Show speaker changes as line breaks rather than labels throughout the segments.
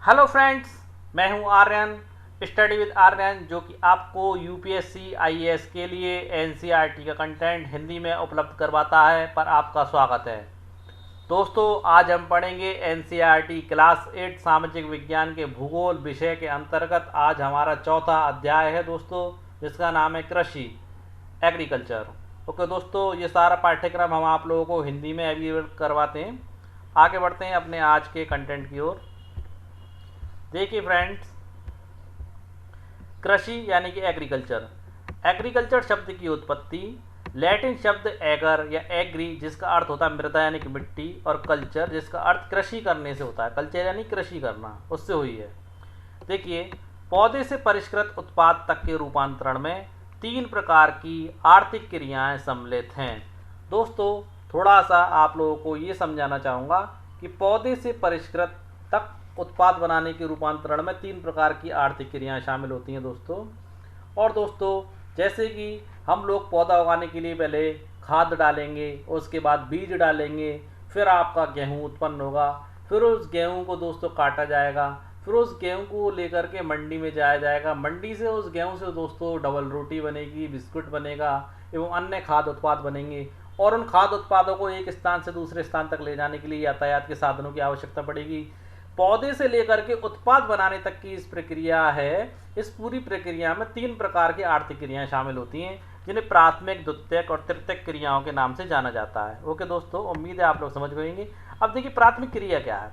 Hello friends, मैं हूं Aryan, study with Aryan, जो कि आपको यूपीएससी आईएएस के लिए एनसीईआरटी का कंटेंट हिंदी में उपलब्ध करवाता है। पर आपका स्वागत है। दोस्तों, आज हम पढ़ेंगे एनसीईआरटी क्लास 8 सामाजिक विज्ञान के भूगोल विषय के अंतर्गत। आज हमारा चौथा अध्याय है दोस्तों, जिसका नाम है कृषि, एग्रीकल्चर। ओके दोस्तों, ये सारा पाठ्यक्रम हम आप लोगों को हिंदी में अवेलेबल करवाते हैं। आगे बढ़ते हैं अपने आज के कंटेंट की ओर। देखिए फ्रेंड्स, कृषि यानी कि एग्रीकल्चर। एग्रीकल्चर शब्द की उत्पत्ति लैटिन शब्द एगर या एग्री, जिसका अर्थ होता है मृदा यानी कि मिट्टी, और कल्चर जिसका अर्थ कृषि करने से होता है। कल्चर यानी कृषि करना, उससे हुई है। देखिए, पौधे से परिष्कृत उत्पाद तक के रूपांतरण में 3 प्रकार की आर्थिक क्रियाएं सम्मिलित हैं। दोस्तों, थोड़ा सा आप लोगों को ये समझाना चाहूँगा कि पौधे से परिष्कृत तक उत्पाद बनाने के रूपांतरण में 3 प्रकार की आर्थिक क्रियाएं शामिल होती हैं दोस्तों। और दोस्तों, जैसे कि हम लोग पौधा उगाने के लिए पहले खाद डालेंगे, उसके बाद बीज डालेंगे, फिर आपका गेहूँ उत्पन्न होगा, फिर उस गेहूँ को दोस्तों काटा जाएगा, फिर उस गेहूँ को लेकर के मंडी में जाया जाएगा। मंडी से उस गेहूँ से दोस्तों डबल रोटी बनेगी, बिस्कुट बनेगा एवं अन्य खाद्य उत्पाद बनेंगे। और उन खाद्य उत्पादों को एक स्थान से दूसरे स्थान तक ले जाने के लिए यातायात के साधनों की आवश्यकता पड़ेगी। पौधे से लेकर के उत्पाद बनाने तक की इस प्रक्रिया है। इस पूरी प्रक्रिया में 3 प्रकार की आर्थिक क्रियाएं शामिल होती हैं, जिन्हें प्राथमिक, द्वितीयक और तृतीयक क्रियाओं के नाम से जाना जाता है। ओके दोस्तों, उम्मीद है आप लोग समझ गएंगे। अब देखिए, प्राथमिक क्रिया क्या है।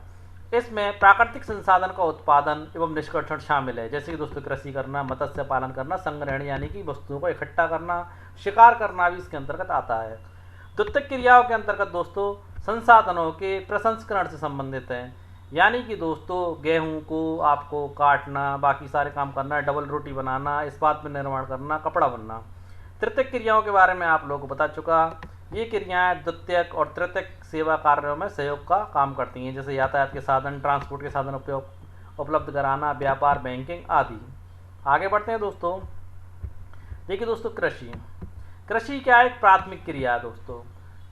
इसमें प्राकृतिक संसाधन का उत्पादन एवं निष्कर्षण शामिल है, जैसे कि दोस्तों कृषि करना, मत्स्य पालन करना, संग्रहण यानी कि वस्तुओं को इकट्ठा करना, शिकार करना भी इसके अंतर्गत आता है। द्वितीयक क्रियाओं के अंतर्गत दोस्तों संसाधनों के प्रसंस्करण से संबंधित है, यानी कि दोस्तों गेहूं को आपको काटना, बाकी सारे काम करना, डबल रोटी बनाना, इस्पात में निर्माण करना, कपड़ा बनना। तृतीयक क्रियाओं के बारे में आप लोगों को बता चुका। ये क्रियाएं द्वितीयक और तृतीयक सेवा कार्यों में सहयोग का काम करती हैं, जैसे यातायात के साधन, ट्रांसपोर्ट के साधन उपलब्ध कराना, व्यापार, बैंकिंग आदि। आगे बढ़ते हैं दोस्तों। देखिए दोस्तों, कृषि। कृषि क्या है? एक प्राथमिक क्रिया है दोस्तों।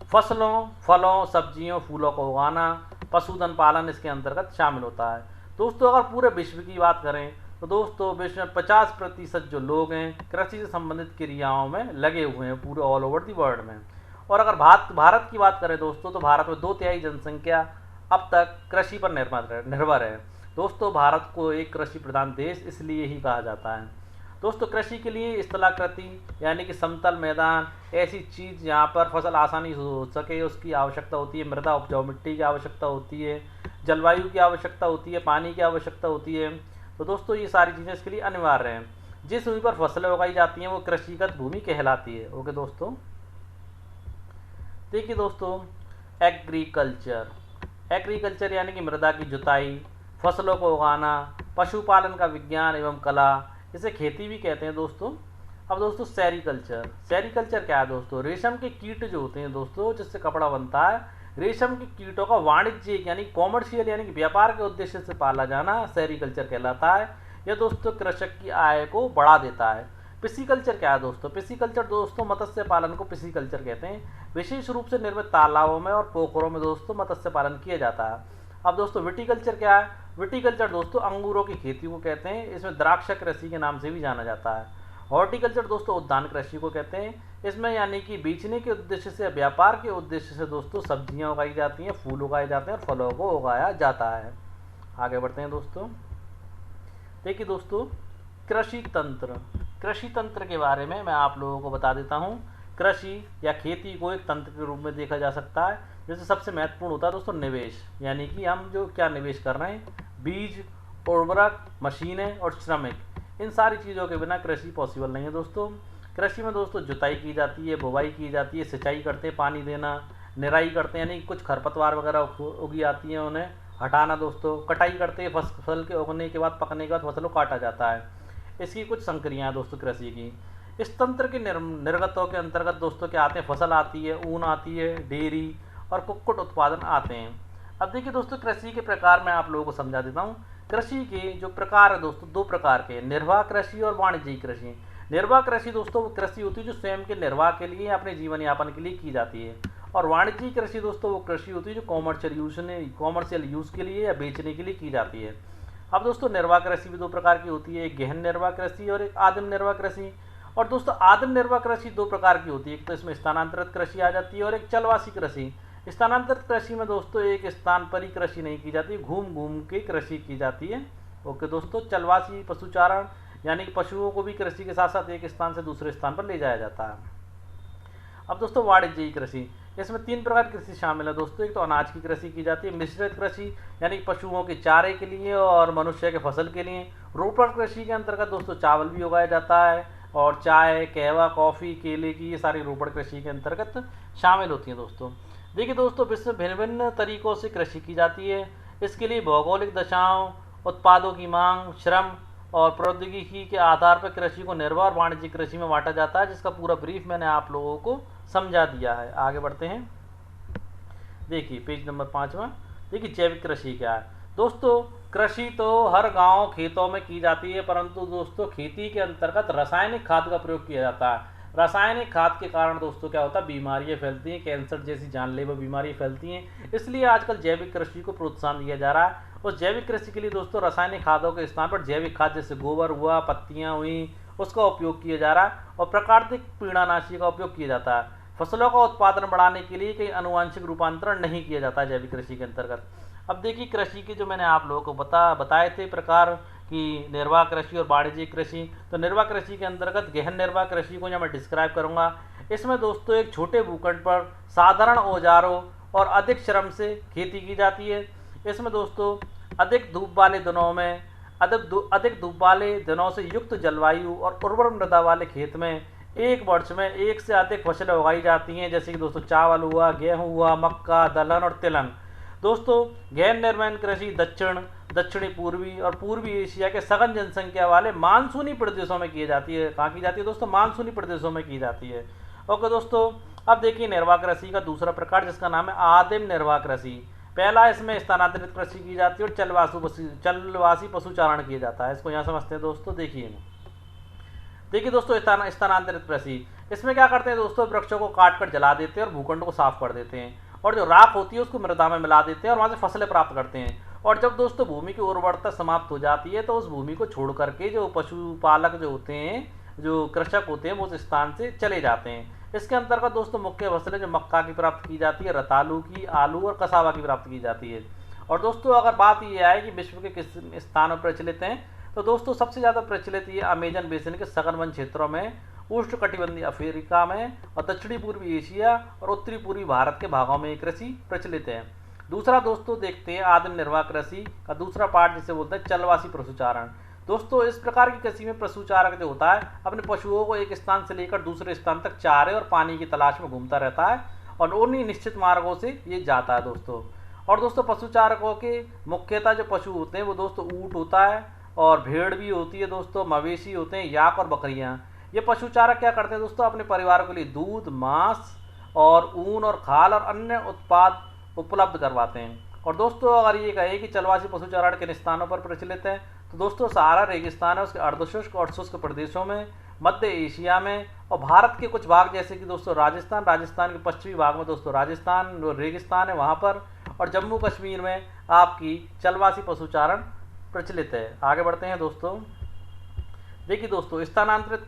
फसलों, फलों, सब्जियों, फूलों को उगाना, पशुधन पालन इसके अंतर्गत शामिल होता है। दोस्तों, अगर पूरे विश्व की बात करें तो दोस्तों विश्व में 50% जो लोग हैं कृषि से संबंधित क्रियाओं में लगे हुए हैं, पूरे ऑल ओवर दी वर्ल्ड में। और अगर भारत की बात करें दोस्तों, तो भारत में 2/3 जनसंख्या अब तक कृषि पर निर्भर है। दोस्तों, भारत को एक कृषि प्रधान देश इसलिए ही कहा जाता है। दोस्तों, कृषि के लिए स्थलाकृति यानी कि समतल मैदान, ऐसी चीज़ जहाँ पर फसल आसानी से हो सके, उसकी आवश्यकता होती है। मृदा उपजाऊ मिट्टी की आवश्यकता होती है, जलवायु की आवश्यकता होती है, पानी की आवश्यकता होती है। तो दोस्तों, ये सारी चीज़ें इसके लिए अनिवार्य हैं। जिस भूमि पर फसलें उगाई जाती हैं वो कृषिगत भूमि कहलाती है। ओके दोस्तों। देखिए दोस्तों, एग्रीकल्चर। एग्रीकल्चर यानी कि मृदा की जुताई, फसलों को उगाना, पशुपालन का विज्ञान एवं कला, इसे खेती भी कहते हैं दोस्तों। अब दोस्तों, सेरीकल्चर। सेरीकल्चर क्या है दोस्तों? रेशम के कीट जो होते हैं दोस्तों, जिससे कपड़ा बनता है, रेशम के कीटों का वाणिज्यिक यानी कॉमर्शियल यानी कि व्यापार के उद्देश्य से पाला जाना सेरीकल्चर कहलाता है। यह दोस्तों कृषक की आय को बढ़ा देता है। पिसीकल्चर क्या है दोस्तों? पिसीकल्चर दोस्तों मत्स्य पालन को पिसीकल्चर कहते हैं। विशेष रूप से निर्मित तालाबों में और पोखरों में दोस्तों मत्स्य पालन किया जाता है। अब दोस्तों, विटीकल्चर क्या है? विटीकल्चर दोस्तों अंगूरों की खेती को कहते हैं। इसमें द्राक्ष कृषि के नाम से भी जाना जाता है। हॉर्टिकल्चर दोस्तों उद्यान कृषि को कहते हैं। इसमें यानी कि बेचने के उद्देश्य से, व्यापार के उद्देश्य से दोस्तों सब्जियां उगाई जाती हैं, फूल उगाए जाते हैं और फलों को उगाया जाता है। आगे बढ़ते हैं दोस्तों। देखिए दोस्तों, कृषि तंत्र। कृषि तंत्र के बारे में मैं आप लोगों को बता देता हूँ। कृषि या खेती को एक तंत्र के रूप में देखा जा सकता है। जैसे सबसे महत्वपूर्ण होता है दोस्तों निवेश, यानी कि हम जो क्या निवेश कर रहे हैं, बीज, उर्वरक, मशीनें और श्रमिक। इन सारी चीज़ों के बिना कृषि पॉसिबल नहीं है दोस्तों। कृषि में दोस्तों जुताई की जाती है, बुवाई की जाती है, सिंचाई करते हैं, पानी देना, निराई करते हैं, यानी कुछ खरपतवार वगैरह उगी आती हैं उन्हें हटाना दोस्तों, कटाई करते हैं, फसल के उगने के बाद, पकने के बाद फसल को काटा जाता है। इसकी कुछ संक्रियाएं दोस्तों कृषि की। इस तंत्र के निर्गतों के अंतर्गत दोस्तों क्या आते हैं? फसल आती है, ऊन आती है, डेयरी और कुक्कुट उत्पादन आते हैं। अब देखिए दोस्तों, कृषि के प्रकार मैं आप लोगों को समझा देता हूँ। कृषि के जो प्रकार है दोस्तों, 2 प्रकार के, निर्वाह कृषि और वाणिज्यिक कृषि। निर्वाह कृषि दोस्तों वो कृषि होती है जो स्वयं के निर्वाह के लिए, अपने जीवन यापन के लिए की जाती है। और वाणिज्यिक कृषि दोस्तों वो कृषि होती है जो कॉमर्शियल यूज़ के लिए या बेचने के लिए की जाती है। अब दोस्तों निर्वाह कृषि भी दो प्रकार की होती है, एक गहन निर्वाह कृषि और एक आदिम निर्वाह कृषि। और दोस्तों आदिम निर्वाह कृषि दो प्रकार की होती है, एक तो इसमें स्थानांतरित कृषि आ जाती है और एक चलवासी कृषि। स्थानांतरित कृषि में दोस्तों एक स्थान पर ही कृषि नहीं की जाती, घूम घूम के कृषि की जाती है। ओके दोस्तों, चलवासी पशुचारण यानी कि पशुओं को भी कृषि के साथ साथ एक स्थान से दूसरे स्थान पर ले जाया जाता है। अब दोस्तों वाणिज्यिक कृषि, इसमें तीन प्रकार की कृषि शामिल है दोस्तों। एक तो अनाज की कृषि की जाती है, मिश्रित कृषि यानी पशुओं के चारे के लिए और मनुष्य के फसल के लिए। रोपण कृषि के अंतर्गत दोस्तों चावल भी उगाया जाता है और चाय, कहवा, कॉफ़ी, केले की ये सारी रोपण कृषि के अंतर्गत शामिल होती हैं दोस्तों। देखिए दोस्तों, विश्व भिन्न भिन्न तरीक़ों से कृषि की जाती है। इसके लिए भौगोलिक दशाओं, उत्पादों की मांग, श्रम और प्रौद्योगिकी के आधार पर कृषि को निर्वाह और वाणिज्यिक कृषि में बांटा जाता है, जिसका पूरा ब्रीफ मैंने आप लोगों को समझा दिया है। आगे बढ़ते हैं। देखिए पेज नंबर 5वां। देखिए जैविक कृषि क्या है दोस्तों। कृषि तो हर गांव खेतों में की जाती है, परंतु दोस्तों खेती के अंतर्गत रासायनिक खाद का प्रयोग किया जाता है। रासायनिक खाद के कारण दोस्तों क्या होता है, बीमारियां फैलती हैं, कैंसर जैसी जानलेवा बीमारियां फैलती हैं। इसलिए आजकल जैविक कृषि को प्रोत्साहन दिया जा रहा है। उस जैविक कृषि के लिए दोस्तों रासायनिक खादों के स्थान पर जैविक खाद जैसे गोबर हुआ, पत्तियां हुई, उसका उपयोग किया जा रहा है और प्राकृतिक कीड़ानाशी का उपयोग किया जाता है। फसलों का उत्पादन बढ़ाने के लिए कई आनुवांशिक रूपांतरण नहीं किया जाता है जैविक कृषि के अंतर्गत। अब देखिए कृषि के जो मैंने आप लोगों को बताए थे प्रकार कि निर्वाह कृषि और वाणिज्यिक कृषि। तो निर्वाह कृषि के अंतर्गत गहन निर्वाह कृषि को यहाँ मैं डिस्क्राइब करूँगा। इसमें दोस्तों एक छोटे भूखंड पर साधारण औजारों और अधिक श्रम से खेती की जाती है। इसमें दोस्तों अधिक धूप वाले दिनों में अधिक धूप वाले दिनों से युक्त जलवायु और उर्वर मृदा वाले खेत में एक वर्ष में एक से अधिक फसलें उगाई जाती हैं, जैसे कि दोस्तों चावल हुआ, गेहूं हुआ, मक्का, दलहन और तिलहन। दोस्तों गहन निर्माण कृषि दक्षिणी पूर्वी और पूर्वी एशिया के सघन जनसंख्या वाले मानसूनी प्रदेशों में की जाती है। कहाँ की जाती है दोस्तों? मानसूनी प्रदेशों में की जाती है। ओके दोस्तों, अब देखिए निर्वाह कृषि का दूसरा प्रकार जिसका नाम है आदिम निर्वाह कृषि। पहला इसमें स्थानांतरित कृषि की जाती है और चलवासी पशुचारण किया जाता है। इसको यहाँ समझते हैं दोस्तों। देखिए दोस्तों स्थानांतरित कृषि, इसमें क्या करते हैं दोस्तों, वृक्षों को काट कर जला देते हैं और भूखंड को साफ कर देते हैं और जो राख होती है उसको मृदा में मिला देते हैं और वहाँ से फसलें प्राप्त करते हैं। और जब दोस्तों भूमि की उर्वरता समाप्त हो जाती है तो उस भूमि को छोड़ करके जो पशुपालक जो होते हैं, जो कृषक होते हैं, वो उस स्थान से चले जाते हैं। इसके अंतर्गत दोस्तों मुख्य फसलें जो मक्का की प्राप्त की जाती है, रतालू की, आलू और कसावा की प्राप्त की जाती है। और दोस्तों अगर बात ये आए कि विश्व के किस स्थानों पर प्रचलित हैं, तो दोस्तों सबसे ज़्यादा प्रचलित ये अमेजन बेसिन के सघन वन क्षेत्रों में, उष्णकटिबंधीय अफ्रीका में और दक्षिणी पूर्वी एशिया और उत्तरी पूर्वी भारत के भागों में ये कृषि प्रचलित है। दूसरा दोस्तों देखते हैं आदिम निर्वाह कृषि का दूसरा पार्ट जिसे बोलते हैं चलवासी पशुचारण। दोस्तों इस प्रकार की कृषि में पशुचारक जो होता है अपने पशुओं को एक स्थान से लेकर दूसरे स्थान तक चारे और पानी की तलाश में घूमता रहता है और उन्हीं निश्चित मार्गों से ये जाता है दोस्तों। और दोस्तों पशुचारकों के मुख्यतः जो पशु होते हैं वो दोस्तों ऊँट होता है और भेड़ भी होती है दोस्तों, मवेशी होते हैं, याक और बकरियां। ये पशुचारक क्या करते हैं दोस्तों, अपने परिवार के लिए दूध, मांस और ऊन और खाल और अन्य उत्पाद उपलब्ध करवाते हैं। और दोस्तों अगर ये कहे कि चलवासी पशुचारण किन स्थानों पर प्रचलित है, तो दोस्तों सहारा रेगिस्तान है उसके अर्धशुष्क और शुष्क प्रदेशों में, मध्य एशिया में और भारत के कुछ भाग जैसे कि दोस्तों राजस्थान के पश्चिमी भाग में दोस्तों राजस्थान जो रेगिस्तान है वहाँ पर, और जम्मू कश्मीर में आपकी चलवासी पशुचारण प्रचलित है। आगे बढ़ते हैं दोस्तों। देखिए दोस्तों स्थानांतरित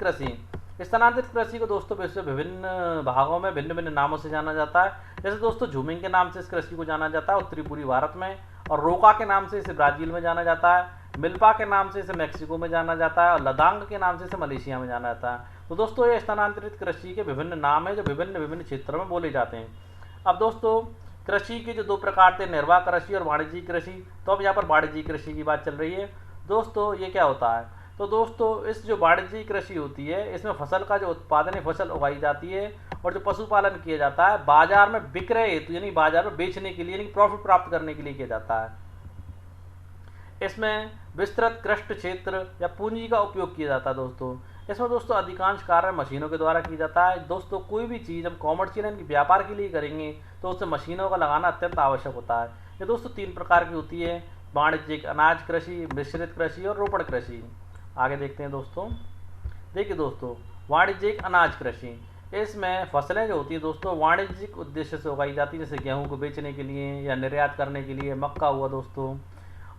कृषि को दोस्तों विश्व विभिन्न भागों में भिन्न भिन्न नामों से जाना जाता है। जैसे दोस्तों झूमिंग के नाम से इस कृषि को जाना जाता है उत्तरी पूर्वी भारत में, और रोका के नाम से इसे ब्राजील में जाना जाता है, मिल्पा के नाम से इसे मैक्सिको में जाना जाता है और लदांग के नाम से इसे मलेशिया में जाना जाता है। तो दोस्तों ये स्थानांतरित कृषि के विभिन्न नाम हैं जो विभिन्न विभिन्न क्षेत्रों में बोले जाते हैं। अब दोस्तों कृषि के जो दो प्रकार थे, निर्वाह कृषि और वाणिज्यिक कृषि, तो अब यहाँ पर वाणिज्यिक कृषि की बात चल रही है। दोस्तों ये क्या होता है, तो दोस्तों इस जो वाणिज्यिक कृषि होती है इसमें फसल का जो उत्पादन है, फसल उगाई जाती है और जो पशुपालन किया जाता है बाजार में विक्रय हेतु यानी बाजार में बेचने के लिए, यानी प्रॉफिट प्राप्त करने के लिए किया जाता है। इसमें विस्तृत कृषि क्षेत्र या पूंजी का उपयोग किया जाता है दोस्तों। इसमें दोस्तों अधिकांश कार्य मशीनों के द्वारा किया जाता है। दोस्तों कोई भी चीज़ हम कॉमर्शियल यानी व्यापार के लिए करेंगे तो उससे मशीनों का लगाना अत्यंत आवश्यक होता है। ये दोस्तों तीन प्रकार की होती है, वाणिज्यिक अनाज कृषि, मिश्रित कृषि और रोपण कृषि। आगे देखते हैं दोस्तों। देखिए दोस्तों वाणिज्यिक अनाज कृषि, इसमें फसलें जो होती है दोस्तों वाणिज्यिक उद्देश्य से उगाई जाती है, जैसे गेहूँ को बेचने के लिए या निर्यात करने के लिए, मक्का हुआ दोस्तों।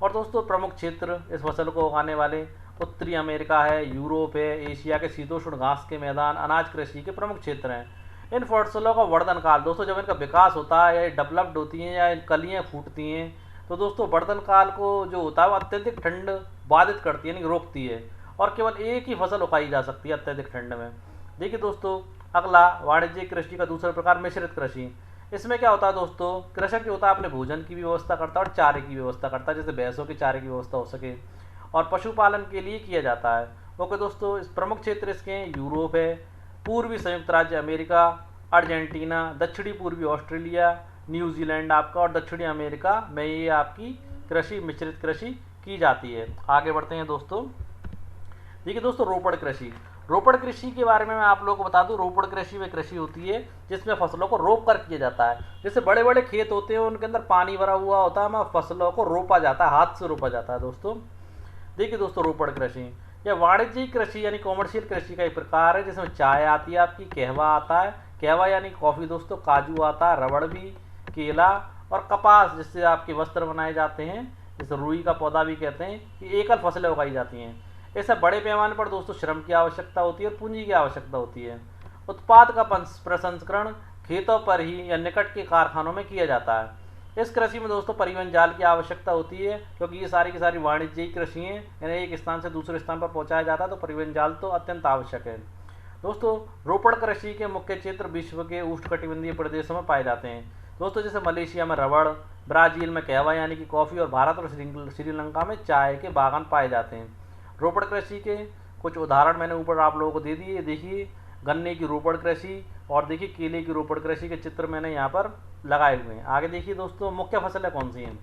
और दोस्तों प्रमुख क्षेत्र इस फसल को उगाने वाले उत्तरी अमेरिका है, यूरोप है, एशिया के शीतोष्ण घास के मैदान अनाज कृषि के प्रमुख क्षेत्र हैं। इन फसलों का वर्धन काल दोस्तों जब इनका विकास होता है या डेवलप्ड होती हैं या कलियाँ फूटती हैं तो दोस्तों वर्धन काल को जो होता है वो अत्यधिक ठंड बाधित करती है, यानी रोकती है, और केवल एक ही फसल उगाई जा सकती है अत्यधिक ठंड में। देखिए दोस्तों अगला वाणिज्यिक कृषि का दूसरा प्रकार मिश्रित कृषि। इसमें क्या होता है दोस्तों, कृषक जो होता है अपने भोजन की भी व्यवस्था करता है और चारे की व्यवस्था करता है, जैसे भैंसों के चारे की व्यवस्था हो सके, और पशुपालन के लिए किया जाता है। ओके दोस्तों, इस प्रमुख क्षेत्र इसके यूरोप है, पूर्वी संयुक्त राज्य अमेरिका, अर्जेंटीना, दक्षिणी पूर्वी ऑस्ट्रेलिया, न्यूजीलैंड आपका, और दक्षिणी अमेरिका में ये आपकी कृषि मिश्रित कृषि की जाती है। आगे बढ़ते हैं दोस्तों। देखिए दोस्तों रोपड़ कृषि। रोपड़ कृषि के बारे में मैं आप लोगों को बता दूं, रोपड़ कृषि में कृषि होती है जिसमें फसलों को रोप कर किया जाता है। जैसे बड़े बड़े खेत होते हैं उनके अंदर पानी भरा हुआ होता है, वहाँ फसलों को रोपा जाता है, हाथ से रोपा जाता है दोस्तों। देखिए दोस्तों रोपड़ कृषि यह वाणिज्यिक कृषि यानी कॉमर्शियल कृषि का एक प्रकार है, जिसमें चाय आती है आपकी, कहवा आता है, कहवा यानी कॉफ़ी दोस्तों, काजू आता है, रबड़ भी, केला और कपास जिससे आपके वस्त्र बनाए जाते हैं, जिसे रुई का पौधा भी कहते हैं, ये एकल फसलें उगाई जाती हैं। ऐसा बड़े पैमाने पर दोस्तों श्रम की आवश्यकता होती है और पूंजी की आवश्यकता होती है। उत्पाद का प्रसंस्करण खेतों पर ही या निकट के कारखानों में किया जाता है। इस कृषि में दोस्तों परिवहन जाल की आवश्यकता होती है, क्योंकि ये सारी की सारी वाणिज्यिक कृषि हैं, यानी एक स्थान से दूसरे स्थान पर पहुंचाया जाता है, तो परिवहन जाल तो अत्यंत आवश्यक है। दोस्तों रोपड़ कृषि के मुख्य क्षेत्र विश्व के उष्णकटिबंधीय प्रदेशों में पाए जाते हैं दोस्तों, जैसे मलेशिया में रबड़, ब्राज़ील में कहवा यानी कि कॉफ़ी, और भारत और श्रीलंका में चाय के बागान पाए जाते हैं। रोपड़ कृषि के कुछ उदाहरण मैंने ऊपर आप लोगों को दे दिए। देखिए गन्ने की रोपड़ कृषि और देखिए केले की रोपड़ कृषि के चित्र मैंने यहाँ पर लगाए हुए हैं। आगे देखिए दोस्तों मुख्य फसलें कौन सी हैं।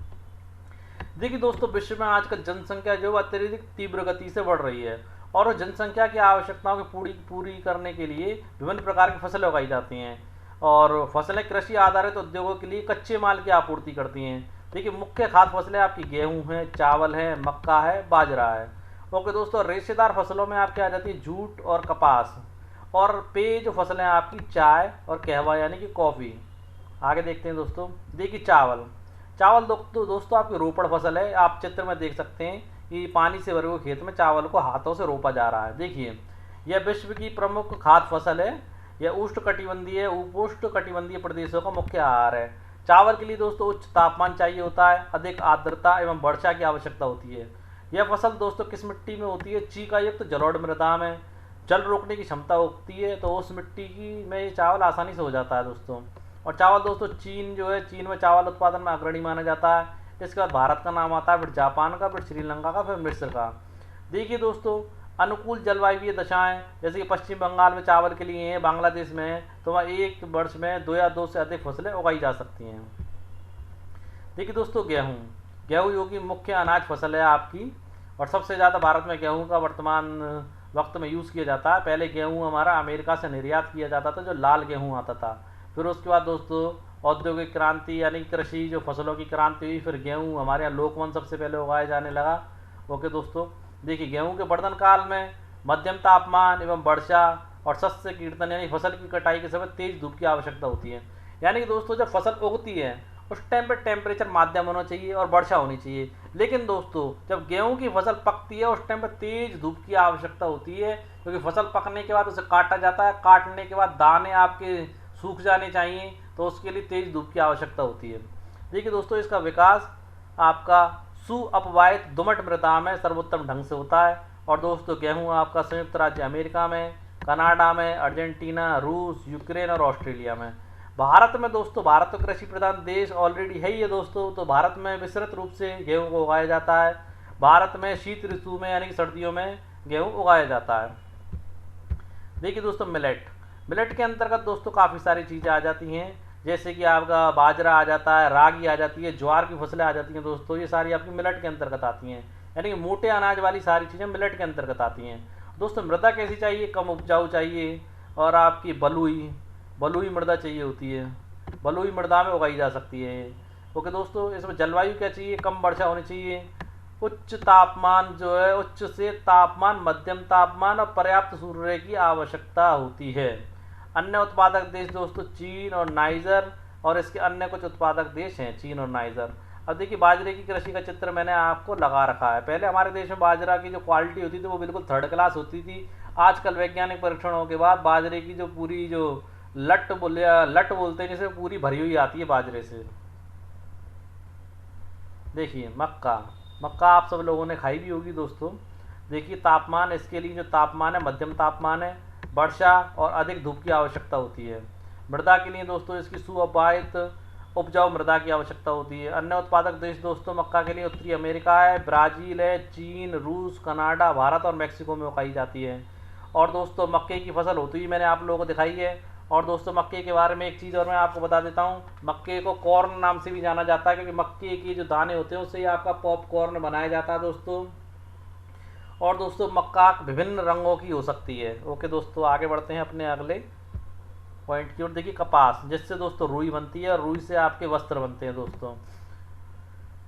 देखिए दोस्तों विश्व में आजकल जनसंख्या जो अत्यधिक तीव्र गति से बढ़ रही है, और जनसंख्या की आवश्यकताओं की पूरी करने के लिए विभिन्न प्रकार की फसलें उगाई जाती हैं, और फसलें कृषि आधारित उद्योगों के लिए कच्चे माल की आपूर्ति करती हैं। देखिए मुख्य खाद्य फसलें आपकी गेहूँ है, चावल है, मक्का है, बाजरा है। ओके दोस्तों, रेशेदार फसलों में आपके आ जाती है जूट और कपास, और पेय जो फसलें आपकी चाय और कहवा यानी कि कॉफ़ी। आगे देखते हैं दोस्तों। देखिए चावल दोस्तों आपकी रोपड़ फसल है। आप चित्र में देख सकते हैं कि पानी से भरे हुए खेत में चावल को हाथों से रोपा जा रहा है। देखिए यह विश्व की प्रमुख खाद्य फसल है। यह उष्णकटिबंधीय उपोष्णकटिबंधीय प्रदेशों का मुख्य आहार है। चावल के लिए दोस्तों उच्च तापमान चाहिए होता है, अधिक आर्द्रता एवं वर्षा की आवश्यकता होती है। यह फसल दोस्तों किस मिट्टी में होती है? चीका युक्त जलोढ़ मृदा में जल रोकने की क्षमता होती है, तो उस मिट्टी की में ये चावल आसानी से हो जाता है दोस्तों। और चावल दोस्तों चीन जो है, चीन में चावल उत्पादन में अग्रणी माना जाता है। इसके बाद भारत का नाम आता है, फिर जापान का, फिर श्रीलंका का, फिर मिस्र का। देखिए दोस्तों अनुकूल जलवायु दशाएं जैसे कि पश्चिम बंगाल में चावल के लिए है, बांग्लादेश में है, तो वहाँ एक वर्ष में 2 या 2 से अधिक फसलें उगाई जा सकती हैं। देखिए दोस्तों गेहूँ जो कि मुख्य अनाज फसल है आपकी, और सबसे ज़्यादा भारत में गेहूँ का वर्तमान वक्त में यूज़ किया जाता है। पहले गेहूँ हमारा अमेरिका से निर्यात किया जाता था, जो लाल गेहूँ आता था। फिर उसके बाद दोस्तों औद्योगिक क्रांति यानी कृषि जो फसलों की क्रांति हुई, फिर गेहूँ हमारे यहाँ लोकवन सबसे पहले उगाया जाने लगा। ओके दोस्तों, देखिए गेहूँ के वर्धन काल में मध्यम तापमान एवं वर्षा और शस्य कीर्तन यानी फसल की कटाई के समय तेज धूप की आवश्यकता होती है। यानी कि दोस्तों जब फसल उगती है उस टाइम पर टेम्परेचर माध्यम होना चाहिए और वर्षा होनी चाहिए। लेकिन दोस्तों जब गेहूं की फसल पकती है उस टाइम पर तेज धूप की आवश्यकता होती है, क्योंकि फसल पकने के बाद उसे काटा जाता है। काटने के बाद दाने आपके सूख जाने चाहिए, तो उसके लिए तेज धूप की आवश्यकता होती है। देखिए दोस्तों इसका विकास आपका सुअपवाहित दोमट मृदा में सर्वोत्तम ढंग से होता है। और दोस्तों गेहूँ आपका संयुक्त राज्य अमेरिका में, कनाडा में, अर्जेंटीना, रूस, यूक्रेन और ऑस्ट्रेलिया में। भारत में दोस्तों, भारत तो कृषि प्रधान देश ऑलरेडी है ही है दोस्तों, तो भारत में विस्तृत रूप से गेहूं को उगाया जाता है। भारत में शीत ऋतु में यानी कि सर्दियों में गेहूं उगाया जाता है। देखिए दोस्तों मिलेट के अंतर्गत दोस्तों काफ़ी सारी चीज़ें आ जाती हैं, जैसे कि आपका बाजरा आ जाता है, रागी आ जाती है, ज्वार की फसलें आ जाती हैं दोस्तों। ये सारी आपकी मिलेट के अंतर्गत आती हैं, यानी कि मोटे अनाज वाली सारी चीज़ें मिलेट के अंतर्गत आती हैं दोस्तों। मृदा कैसी चाहिए? कम उपजाऊ चाहिए, और आपकी बलुई मृदा चाहिए होती है। बलुई मृदा में उगाई जा सकती है। ओके दोस्तों, इसमें जलवायु क्या चाहिए? कम वर्षा होनी चाहिए, उच्च तापमान जो है उच्च से तापमान, मध्यम तापमान और पर्याप्त सूर्य की आवश्यकता होती है। अन्य उत्पादक देश दोस्तों चीन और नाइजर, और इसके अन्य कुछ उत्पादक देश हैं चीन और नाइजर। अब देखिए बाजरे की कृषि का चित्र मैंने आपको लगा रखा है। पहले हमारे देश में बाजरा की जो क्वालिटी होती थी वो बिल्कुल थर्ड क्लास होती थी। आजकल वैज्ञानिक परीक्षणों के बाद बाजरे की जो पूरी जो लट बोलते हैं, जिसे पूरी भरी हुई आती है बाजरे से। देखिए मक्का, मक्का आप सब लोगों ने खाई भी होगी दोस्तों। देखिए तापमान, इसके लिए जो तापमान है मध्यम तापमान है, वर्षा और अधिक धूप की आवश्यकता होती है। मृदा के लिए दोस्तों इसकी सुअबायत उपजाऊ मृदा की आवश्यकता होती है। अन्य उत्पादक देश दोस्तों मक्का के लिए उत्तरी अमेरिका है, ब्राज़ील है, चीन, रूस, कनाडा, भारत और मैक्सिको में उगाई जाती है। और दोस्तों मक्के की फसल होती हुई मैंने आप लोगों को दिखाई है। और दोस्तों मक्के के बारे में एक चीज़ और मैं आपको बता देता हूँ, मक्के को कॉर्न नाम से भी जाना जाता है, क्योंकि मक्के के जो दाने होते हैं उससे ही आपका पॉपकॉर्न बनाया जाता है दोस्तों। और दोस्तों मक्का विभिन्न रंगों की हो सकती है। ओके दोस्तों, आगे बढ़ते हैं अपने अगले पॉइंट की ओर। देखिए कपास, जिससे दोस्तों रुई बनती है और रुई से आपके वस्त्र बनते हैं दोस्तों।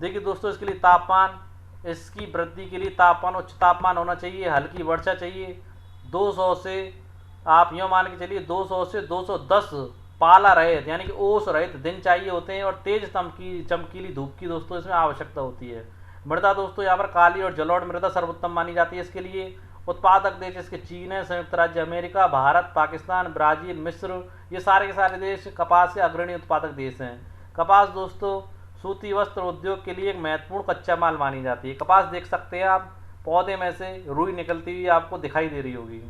देखिए दोस्तों इसके लिए तापमान, इसकी वृद्धि के लिए तापमान उच्च तापमान होना चाहिए, हल्की वर्षा चाहिए। 200 से आप यूँ मान के चलिए 200 से 210 पाला रहित यानी कि ओस रहित दिन चाहिए होते हैं। और तेज चमकीली धूप की दोस्तों इसमें आवश्यकता होती है। मृदा दोस्तों यहाँ पर काली और जलोढ़ मृदा सर्वोत्तम मानी जाती है इसके लिए। उत्पादक देश इसके चीन है, संयुक्त राज्य अमेरिका, भारत, पाकिस्तान, ब्राज़ील, मिस्र, ये सारे के सारे देश कपास के अग्रणी उत्पादक देश हैं। कपास दोस्तों सूती वस्त्र उद्योग के लिए एक महत्वपूर्ण कच्चा माल मानी जाती है। कपास देख सकते हैं आप, पौधे में से रुई निकलती हुई आपको दिखाई दे रही होगी।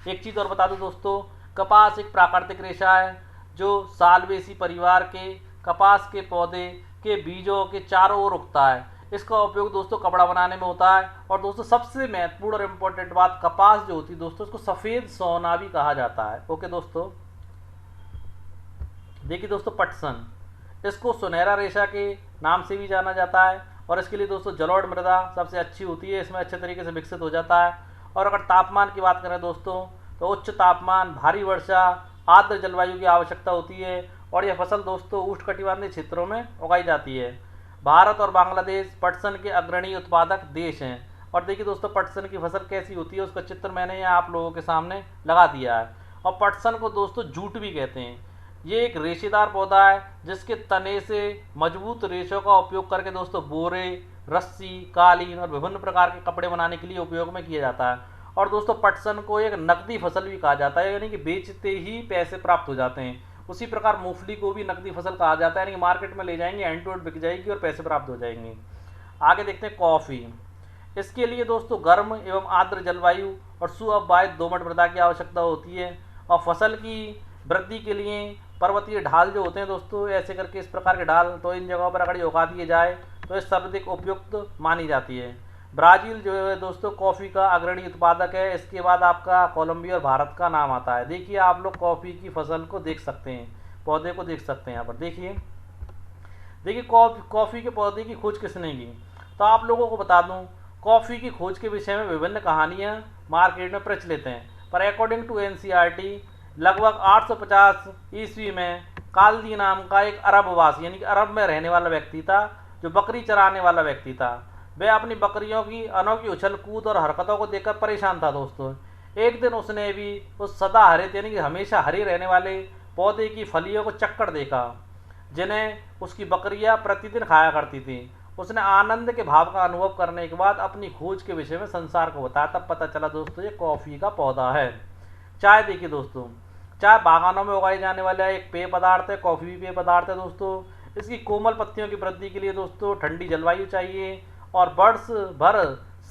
एक चीज़ और बता दूं दोस्तों, कपास एक प्राकृतिक रेशा है जो सालवेसी परिवार के कपास के पौधे के बीजों के चारों ओर उगता है। इसका उपयोग दोस्तों कपड़ा बनाने में होता है। और दोस्तों सबसे महत्वपूर्ण और इम्पोर्टेंट बात, कपास जो होती है दोस्तों उसको सफ़ेद सोना भी कहा जाता है। ओके दोस्तों, देखिए दोस्तों पटसन, इसको सुनहरा रेशा के नाम से भी जाना जाता है। और इसके लिए दोस्तों जलोढ़ मृदा सबसे अच्छी होती है, इसमें अच्छे तरीके से विकसित हो जाता है। और अगर तापमान की बात करें दोस्तों तो उच्च तापमान, भारी वर्षा, आर्द्र जलवायु की आवश्यकता होती है। और यह फसल दोस्तों उष्णकटिबंधीय क्षेत्रों में उगाई जाती है। भारत और बांग्लादेश पटसन के अग्रणी उत्पादक देश हैं। और देखिए दोस्तों पटसन की फसल कैसी होती है उसका चित्र मैंने यहाँ आप लोगों के सामने लगा दिया है। और पटसन को दोस्तों जूट भी कहते हैं। ये एक रेशेदार पौधा है जिसके तने से मजबूत रेशों का उपयोग करके दोस्तों बोरे, रस्सी, कालीन और विभिन्न प्रकार के कपड़े बनाने के लिए उपयोग में किया जाता है। और दोस्तों पटसन को एक नकदी फसल भी कहा जाता है, यानी कि बेचते ही पैसे प्राप्त हो जाते हैं। उसी प्रकार मूंगफली को भी नकदी फसल कहा जाता है, यानी कि मार्केट में ले जाएंगे, हैंड टू हैंड बिक जाएगी और पैसे प्राप्त हो जाएंगे। आगे देखते हैं कॉफ़ी। इसके लिए दोस्तों गर्म एवं आर्द्र जलवायु और सुअबायत दोमट मृदा की आवश्यकता होती है। और फसल की वृद्धि के लिए पर्वतीय ढाल जो होते हैं दोस्तों, ऐसे करके इस प्रकार के ढाल तो इन जगहों पर अगर उगा दिए जाए तो ये सर्वाधिक उपयुक्त मानी जाती है। ब्राज़ील जो है दोस्तों कॉफ़ी का अग्रणी उत्पादक है। इसके बाद आपका कोलंबिया और भारत का नाम आता है। देखिए आप लोग कॉफ़ी की फसल को देख सकते हैं, पौधे को देख सकते हैं यहाँ पर। देखिए कॉफ़ी के पौधे की खोज किसने की, तो आप लोगों को बता दूं कॉफ़ी की खोज के विषय में विभिन्न कहानियाँ मार्केट में प्रचलित हैं। पर अकॉर्डिंग टू NCERT लगभग 850 ईस्वी में काल्दी नाम का एक अरबवासी यानी कि अरब में रहने वाला व्यक्ति था, जो बकरी चराने वाला व्यक्ति था। वह अपनी बकरियों की अनोखी उछल कूद और हरकतों को देखकर परेशान था दोस्तों। एक दिन उसने भी उस सदा हरित यानी कि हमेशा हरी रहने वाले पौधे की फलियों को चक्कर देखा, जिन्हें उसकी बकरियां प्रतिदिन खाया करती थी। उसने आनंद के भाव का अनुभव करने के बाद अपनी खोज के विषय में संसार को बताया। तब पता चला दोस्तों ये कॉफ़ी का पौधा है। चाय देखिए दोस्तों, चाय बागानों में उगाई जाने वाला एक पेय पदार्थ है। कॉफ़ी भी पेय पदार्थ है दोस्तों। इसकी कोमल पत्तियों की वृद्धि के लिए दोस्तों ठंडी जलवायु चाहिए और वर्ष भर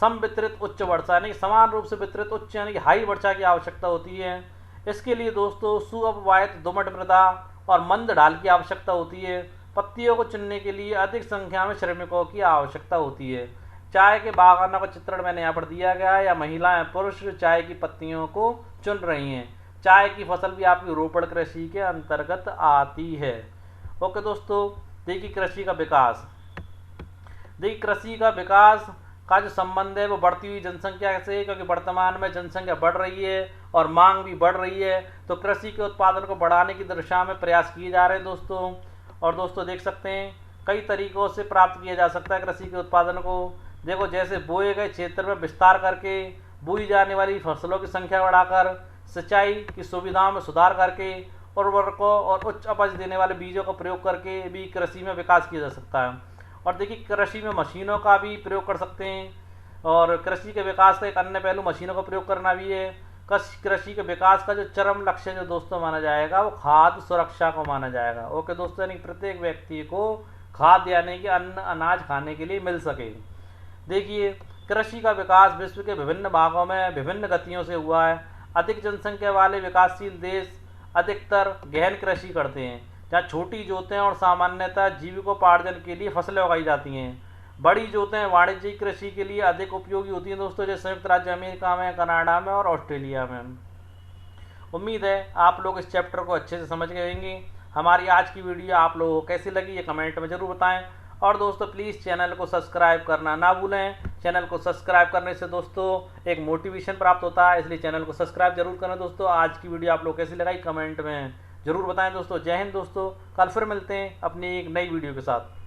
समवितरित उच्च वर्षा यानी समान रूप से वितरित उच्च यानी कि हाई वर्षा की आवश्यकता होती है। इसके लिए दोस्तों सुअपवाहित दोमट मृदा और मंद ढाल की आवश्यकता होती है। पत्तियों को चुनने के लिए अधिक संख्या में श्रमिकों की आवश्यकता होती है। चाय के बागानों का चित्रण मैंने यहाँ पर दिया गया है, या महिलाएं पुरुष चाय की पत्तियों को चुन रही हैं। चाय की फसल भी आपकी रोपड़ कृषि के अंतर्गत आती है। ओके दोस्तों, देखिए कृषि का विकास। देखिए कृषि का विकास का जो संबंध है वो बढ़ती हुई जनसंख्या से, क्योंकि वर्तमान में जनसंख्या बढ़ रही है और मांग भी बढ़ रही है, तो कृषि के उत्पादन को बढ़ाने की दिशा में प्रयास किए जा रहे हैं दोस्तों। और दोस्तों देख सकते हैं कई तरीकों से प्राप्त किया जा सकता है कृषि के उत्पादन को। देखो जैसे बोए गए क्षेत्र में विस्तार करके, बोई जाने वाली फसलों की संख्या बढ़ाकर, सिंचाई की सुविधाओं में सुधार करके उर्वरकों और उच्च उपज देने वाले बीजों का प्रयोग करके भी कृषि में विकास किया जा सकता है। और देखिए कृषि में मशीनों का भी प्रयोग कर सकते हैं, और कृषि के विकास का एक अन्य पहलू मशीनों का प्रयोग करना भी है। कृषि के विकास का जो चरम लक्ष्य जो दोस्तों माना जाएगा वो खाद्य सुरक्षा को माना जाएगा। ओके दोस्तों, यानी प्रत्येक व्यक्ति को खाद्य यानी कि अन्न अनाज खाने के लिए मिल सके। देखिए कृषि का विकास विश्व के विभिन्न भागों में विभिन्न गतियों से हुआ है। अधिक जनसंख्या वाले विकासशील देश अधिकतर गहन कृषि करते हैं, जहाँ छोटी जोतें और सामान्यतः जीविकोपार्जन के लिए फसलें उगाई जाती हैं। बड़ी जोतें वाणिज्यिक कृषि के लिए अधिक उपयोगी होती हैं दोस्तों, जैसे संयुक्त राज्य अमेरिका में, कनाडा में और ऑस्ट्रेलिया में। उम्मीद है आप लोग इस चैप्टर को अच्छे से समझ गए होंगे। हमारी आज की वीडियो आप लोगों को कैसी लगी ये कमेंट में ज़रूर बताएं। और दोस्तों प्लीज़ चैनल को सब्सक्राइब करना ना भूलें। चैनल को सब्सक्राइब करने से दोस्तों एक मोटिवेशन प्राप्त होता है, इसलिए चैनल को सब्सक्राइब जरूर करें दोस्तों। आज की वीडियो आप लोग कैसी लगाई कमेंट में ज़रूर बताएं दोस्तों। जय हिंद दोस्तों, कल फिर मिलते हैं अपनी एक नई वीडियो के साथ।